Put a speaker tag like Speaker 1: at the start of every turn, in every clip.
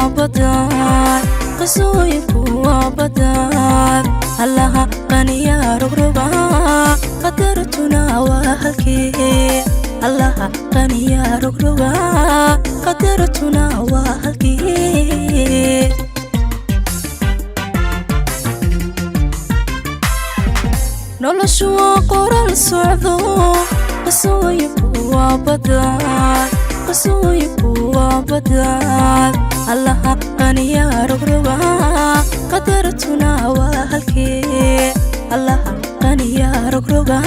Speaker 1: وابدان قصويك وابدان الله غني رغرغا قدرتنا وهلكي الله غني رغرغا قدرتنا وهلكي noloshu qoral socdo qasooyinku waa badaan qasooyinku waa badaan allaha qaniya rogroga qadartuna waa halkee allaha qaniya rogroga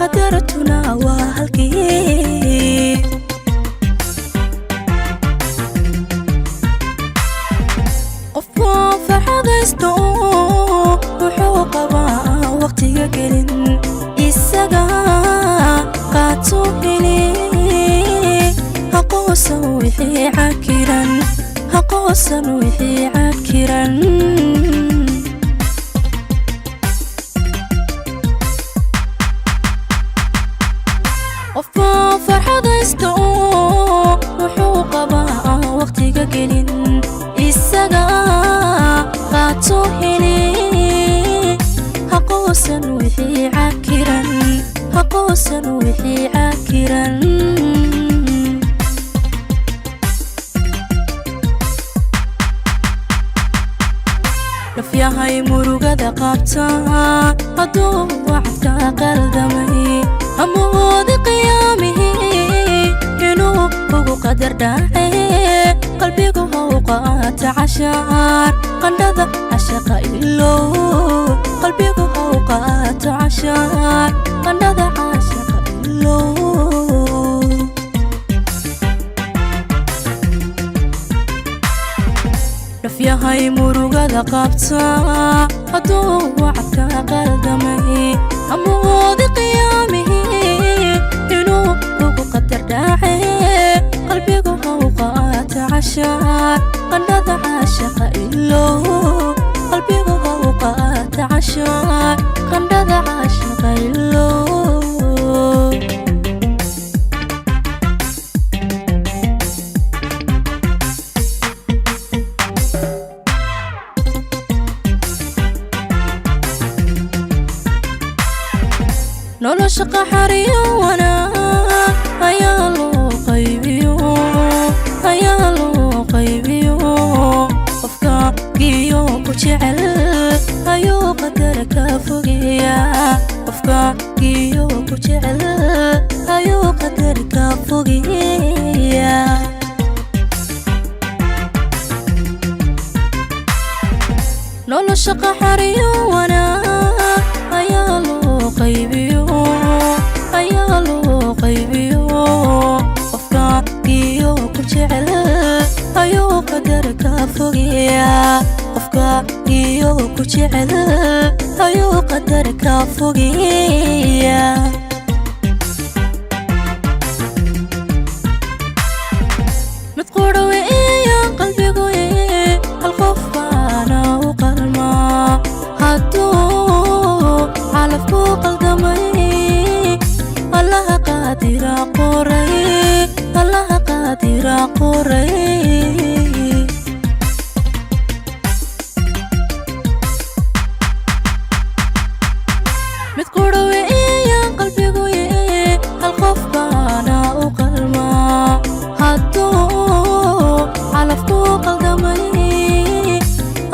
Speaker 1: qadartuna waa halkee qofka farxadaysto wuxuu qabaa waqtiga gelin isaga qaadso heli haqoosan wixii cakiran haqoosan wixii cakiran qofka farxadaysto wuxuu qabaa waqtiga gelin isaga qaadso heli haqoosan wixii cakiran haqoosan wixii cakiran nafyahay murugada qabta hadduu wacdka qaldamay amoodi qiyaamihi inuu ugu qadar dhacay qalbigu hawqaata cashaar qandhada cashaqa ilow qalbigu hawqaata cashaar qandhada cashaqa ilow nafyahay murugada qabta hadduu wacdka qaldamay amoodi qiyaamihi inuu ugu qadar dhacay qalbigu hawqaata cashaar qandhada cashaqa ilow qalbigu hawqaata cashaar qandhada cashaqa ilow nolosha qaxariyo wanaag ayaa loo qaybiyo qofka giyo ku jecel ayuu qadar ka fogeeya qofka giyo ku jecel ayuu qadar ka fogeeya nolosha qaxariyo wanaag ayaa loo qaybiyo qofka giyo ku jecel ayuu qadar ka fogeeya qofka giyo ku jecel ayuu qadar ka fogeeya mid qudhawe iyo qalbigu hal qof baana u qalmaa hadduu calafku qaldamay allaha qaadira qoray allaha qaadira qoray mid qudhawe iyo qalbigu hal qof baana u qalmaa hadduu calafku qaldamay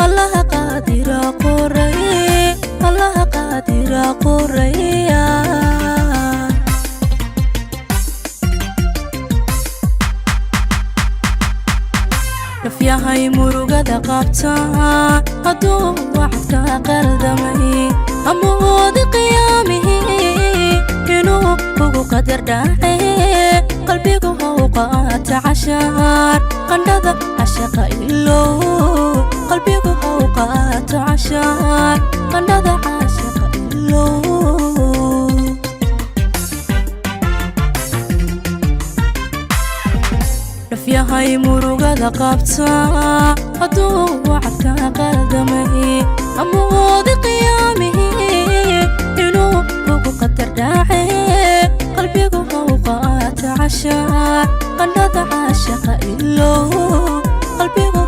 Speaker 1: allaha qaadira qoray allaha qaadira qoraya nafyahay murugada qabta hadduu wacdka qaldamay amoodi qiyaamihi inuu ugu qadar dhacay qalbigu hawqaata cashaar qandhada cashaqa ilow qalbigu hawqaata cashaar qandhada cashaqa ilow nafyahay murugada qabta hadduu wacdka qaldamay amoodi qiyaamihi inuu ugu qadar dhacay qalbigu hawqaata cashaar qandhada cashaqa ilow qalbigu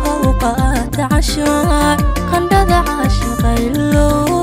Speaker 1: عاشق قندد عاشق اللو